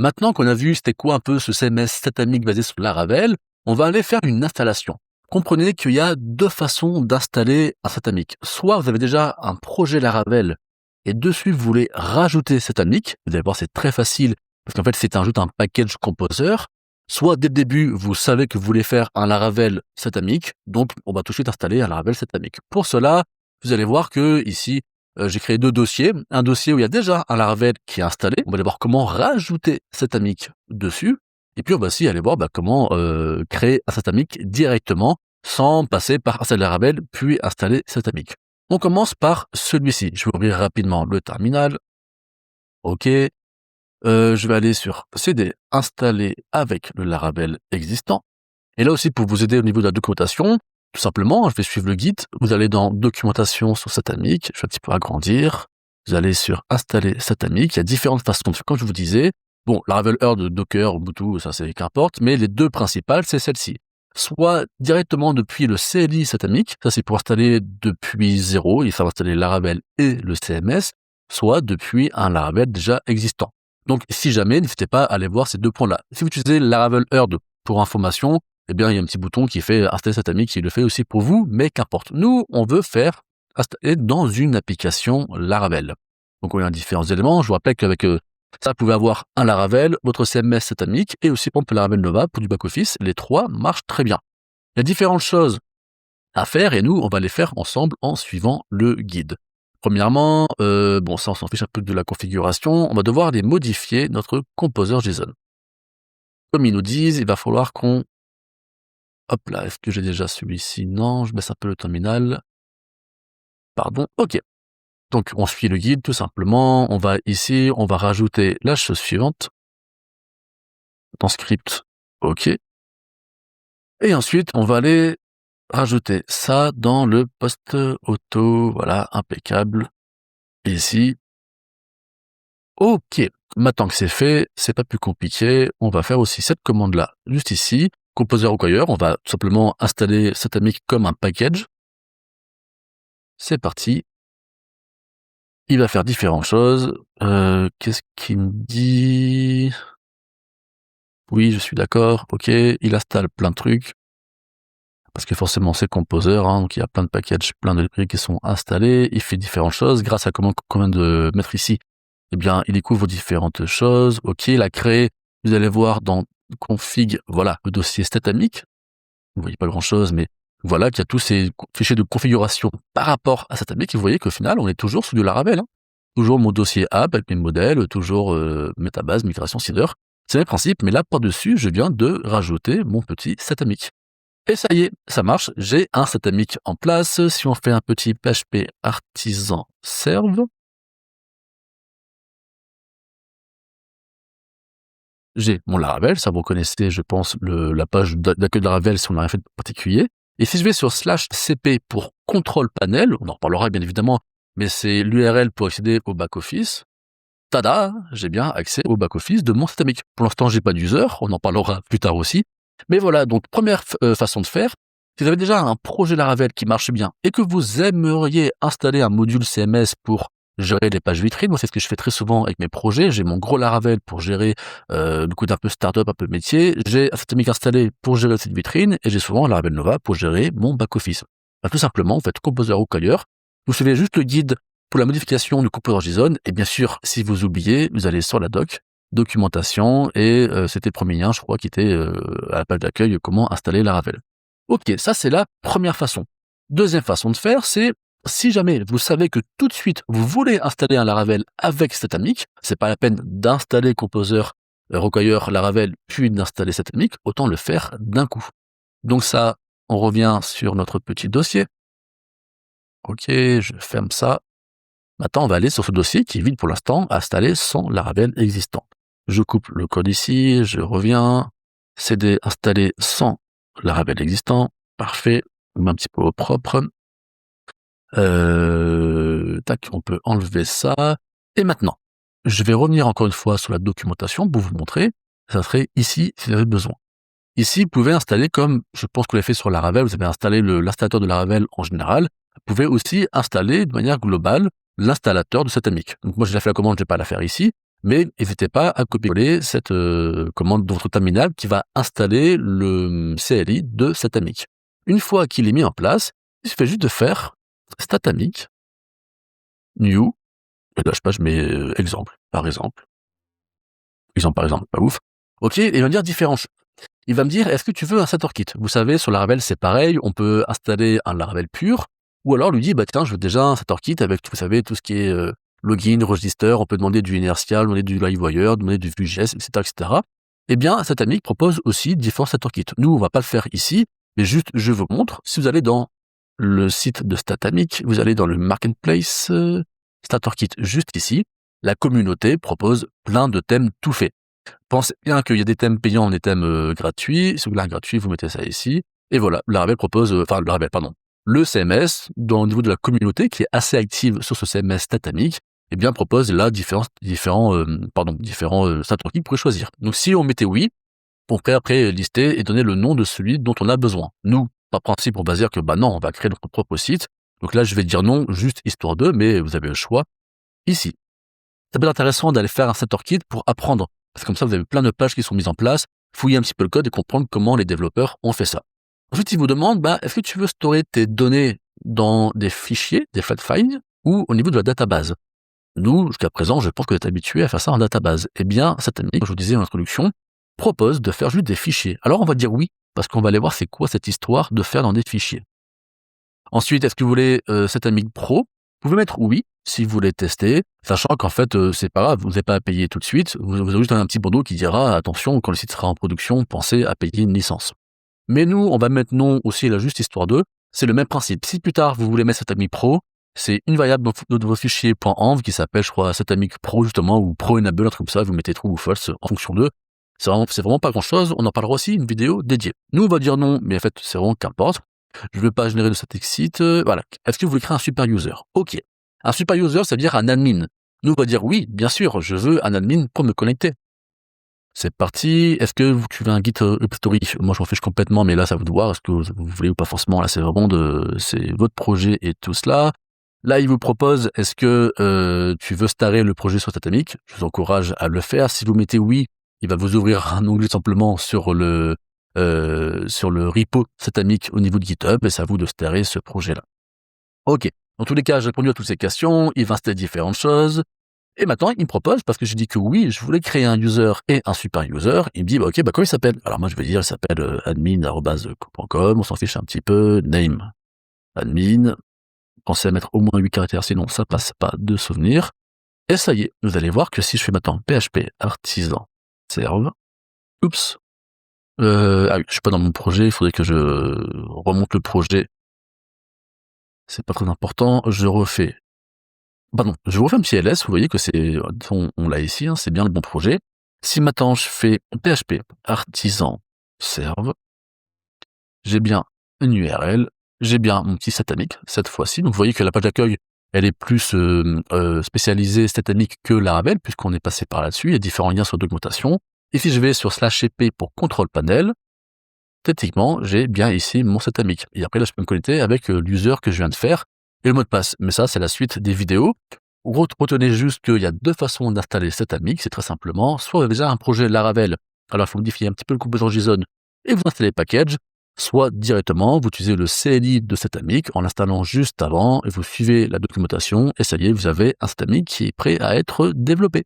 Maintenant qu'on a vu c'était quoi un peu ce CMS Statamic basé sur Laravel, on va aller faire une installation. Comprenez qu'il y a deux façons d'installer un Statamic. Soit vous avez déjà un projet Laravel et dessus vous voulez rajouter Statamic. Vous allez voir, c'est très facile parce qu'en fait c'est ajoute un package composer. Soit dès le début vous savez que vous voulez faire un Laravel Statamic, donc on va tout de suite installer un Laravel Statamic. Pour cela, vous allez voir que ici j'ai créé deux dossiers. Un dossier où il y a déjà un Laravel qui est installé. On va aller voir comment rajouter Statamic dessus. Et puis on va aussi aller voir comment créer un Statamic directement sans passer par installer Laravel puis installer Statamic. On commence par celui-ci. Je vais ouvrir rapidement le terminal. OK. Je vais aller sur CD installer avec le Laravel existant. Et là aussi pour vous aider au niveau de la documentation, tout simplement, je vais suivre le guide. Vous allez dans documentation sur Statamic. Je vais un petit peu agrandir. Vous allez sur installer Statamic. Il y a différentes façons de faire, comme je vous disais. Bon, Laravel Herd, Docker, Ubuntu, ça c'est qu'importe, mais les deux principales, c'est celle-ci. Soit directement depuis le CLI Statamic, ça c'est pour installer depuis zéro, il faut installer Laravel et le CMS, soit depuis un Laravel déjà existant. Donc si jamais, n'hésitez pas à aller voir ces deux points-là. Si vous utilisez Laravel Herd pour information, eh bien il y a un petit bouton qui fait installer Statamic qui le fait aussi pour vous, mais qu'importe. Nous, on veut faire installer dans une application Laravel. Donc on a différents éléments. Je vous rappelle qu'avec ça, vous pouvez avoir un Laravel, votre CMS Statamic et aussi par exemple Laravel Nova pour du back-office. Les trois marchent très bien. Il y a différentes choses à faire et nous, on va les faire ensemble en suivant le guide. Premièrement, bon ça on s'en fiche un peu de la configuration, on va devoir aller modifier notre composer JSON. Comme ils nous disent, il va falloir qu'on... Hop là, est-ce que j'ai déjà celui-ci? Non, je baisse un peu le terminal. Pardon, ok. Donc, on suit le guide, tout simplement. On va ici, on va rajouter la chose suivante. Dans script, ok. Et ensuite, on va aller rajouter ça dans le post auto. Voilà, impeccable. Ici. Ok. Maintenant que c'est fait, c'est pas plus compliqué. On va faire aussi cette commande-là, juste ici. Composer require, on va tout simplement installer Statamic comme un package. C'est parti. Il va faire différentes choses. Qu'est-ce qu'il me dit? Oui, je suis d'accord. Ok, il installe plein de trucs. Parce que forcément, c'est Composer, hein, donc il y a plein de packages, plein de trucs qui sont installés. Il fait différentes choses. Grâce à comment de mettre ici, eh bien, il découvre différentes choses. Ok, il a créé, vous allez voir dans config, voilà, le dossier Statamic. Vous voyez pas grand-chose, mais voilà qu'il y a tous ces fichiers de configuration par rapport à Statamic. Et vous voyez qu'au final, on est toujours sous du Laravel. Hein. Toujours mon dossier app avec mes modèles, toujours Metabase, migration, seeder. C'est le même principe, mais là, par-dessus, je viens de rajouter mon petit Statamic. Et ça y est, ça marche, j'ai un Statamic en place. Si on fait un petit PHP artisan serve, j'ai mon Laravel, ça vous reconnaissez, je pense, la page d'accueil de Laravel si on n'a rien fait de particulier. Et si je vais sur /cp pour contrôle panel, on en reparlera bien évidemment, mais c'est l'URL pour accéder au back-office. Tada, j'ai bien accès au back-office de mon Statamic. Pour l'instant, j'ai pas d'user, on en parlera plus tard aussi. Mais voilà, donc première façon de faire, si vous avez déjà un projet Laravel qui marche bien et que vous aimeriez installer un module CMS pour gérer les pages vitrines, moi c'est ce que je fais très souvent avec mes projets, j'ai mon gros Laravel pour gérer du coup d'un peu startup, un peu métier, j'ai un Statamic installé pour gérer cette vitrine et j'ai souvent un Laravel Nova pour gérer mon back-office. Tout simplement, vous faites Composer require, vous suivez juste le guide pour la modification du composer JSON, et bien sûr, si vous oubliez, vous allez sur la doc, documentation, et c'était le premier lien, je crois, qui était à la page d'accueil, comment installer Laravel. Ok, ça c'est la première façon. Deuxième façon de faire, c'est si jamais vous savez que tout de suite vous voulez installer un Laravel avec Statamic, c'est pas la peine d'installer Composer require Laravel puis d'installer Statamic, autant le faire d'un coup. Donc ça, on revient sur notre petit dossier. Ok, je ferme ça. Maintenant, on va aller sur ce dossier qui est vide pour l'instant, installer son Laravel existant. Je coupe le code ici, je reviens, cd installer sans Laravel existant, parfait, on met un petit peu au propre. Tac, on peut enlever ça. Et maintenant, je vais revenir encore une fois sur la documentation pour vous montrer. Ça serait ici si vous avez besoin. Ici, vous pouvez installer comme, je pense que vous l'avez fait sur Laravel, vous avez installé l'installateur de Laravel en général. Vous pouvez aussi installer de manière globale l'installateur de Statamic. Donc moi, j'ai déjà fait la commande, je ne vais pas la faire ici. Mais n'hésitez pas à copier-coller cette commande dans votre terminal qui va installer le CLI de Statamic. Une fois qu'il est mis en place, il suffit juste de faire Statamic new, et là je sais pas, je mets exemple, par exemple, pas ouf. Ok, et il va me dire différentes choses. Il va me dire, est-ce que tu veux un starter kit? Vous savez, sur Laravel, c'est pareil, on peut installer un Laravel pur, ou alors lui dit, bah tiens, je veux déjà un starter kit avec, vous savez, tout ce qui est login, register, on peut demander du inertial, demander du livewire, demander du Vue.js, etc., etc. Eh bien, Statamic propose aussi différents starter kits. Nous, on va pas le faire ici, mais juste, je vous montre. Si vous allez dans le site de Statamic, vous allez dans le marketplace starter kit juste ici, la communauté propose plein de thèmes tout faits. Pensez bien qu'il y a des thèmes payants, des thèmes gratuits. Si vous voulez un gratuit, vous mettez ça ici. Et voilà, Laravel propose, le CMS, au niveau de la communauté, qui est assez active sur ce CMS Statamic, eh bien, propose là différents starter kits pour choisir. Donc, si on mettait oui, on peut après lister et donner le nom de celui dont on a besoin. Nous, par principe, on va dire que, non, on va créer notre propre site. Donc là, je vais dire non, juste histoire de, mais vous avez le choix ici. Ça peut être intéressant d'aller faire un starter kit pour apprendre. Parce que comme ça, vous avez plein de pages qui sont mises en place, fouiller un petit peu le code et comprendre comment les développeurs ont fait ça. Ensuite, il vous demande, est-ce que tu veux stocker tes données dans des fichiers, des flat files, ou au niveau de la database? Nous, jusqu'à présent, je pense que vous êtes habitués à faire ça en database. Eh bien, Statamic, comme je vous disais en introduction, propose de faire juste des fichiers. Alors, on va dire oui, parce qu'on va aller voir c'est quoi cette histoire de faire dans des fichiers. Ensuite, est-ce que vous voulez Statamic Pro? Vous pouvez mettre oui, si vous voulez tester, sachant qu'en fait, c'est pas grave, vous n'avez pas à payer tout de suite, vous avez juste un petit bandeau qui dira, attention, quand le site sera en production, pensez à payer une licence. Mais nous, on va mettre non aussi la juste histoire de, c'est le même principe. Si plus tard, vous voulez mettre Statamic Pro, c'est une variable de vos fichiers .env qui s'appelle, je crois, Statamic Pro justement, ou Pro Enable, un truc comme ça, vous mettez true ou false en fonction d'eux. C'est vraiment pas grand chose, on en parlera aussi une vidéo dédiée. Nous, on va dire non, mais en fait, c'est vraiment qu'importe. Je ne veux pas générer de static site, voilà. Est-ce que vous voulez créer un super user? Ok. Un super user, ça veut dire un admin. Nous, on va dire oui, bien sûr, je veux un admin pour me connecter. C'est parti. Est-ce que tu veux un Git Upstory? Moi, je m'en fiche complètement, mais là, ça vous de voir. Est-ce que vous voulez ou pas forcément? Là, c'est vraiment c'est votre projet et tout cela. Là, il vous propose, est-ce que tu veux starter le projet sur Statamic? Je vous encourage à le faire. Si vous mettez oui, il va vous ouvrir un onglet simplement sur le repo Statamic au niveau de GitHub, et c'est à vous de starter ce projet-là. Ok. Dans tous les cas, j'ai répondu à toutes ces questions. Il va installer différentes choses. Et maintenant, il me propose, parce que j'ai dit que oui, je voulais créer un user et un super user, il me dit, ok, comment il s'appelle? Alors moi, je vais dire, il s'appelle admin@co.com, on s'en fiche un petit peu, name, admin, pensez à mettre au moins 8 caractères, sinon ça passe pas de souvenirs. Et ça y est, vous allez voir que si je fais maintenant PHP artisan serve, oups, oui, je suis pas dans mon projet, il faudrait que je remonte le projet. C'est pas très important, je refais un petit ls, vous voyez que on l'a ici, c'est bien le bon projet. Si maintenant je fais PHP artisan serve, j'ai bien une URL, j'ai bien mon petit Statamic cette fois-ci. Donc vous voyez que la page d'accueil, elle est plus spécialisée Statamic que Laravel, puisqu'on est passé par là-dessus, il y a différents liens sur documentation. Et si je vais sur /ep pour control panel, techniquement, j'ai bien ici mon Statamic. Et après là, je peux me connecter avec l'user que je viens de faire et le mot de passe. Mais ça, c'est la suite des vidéos. Retenez juste qu'il y a deux façons d'installer Statamic, c'est très simplement, soit vous avez déjà un projet Laravel, alors il faut modifier un petit peu le composant JSON et vous installez le package, soit directement, vous utilisez le CLI de Statamic en l'installant juste avant et vous suivez la documentation et ça y est, vous avez un Statamic qui est prêt à être développé.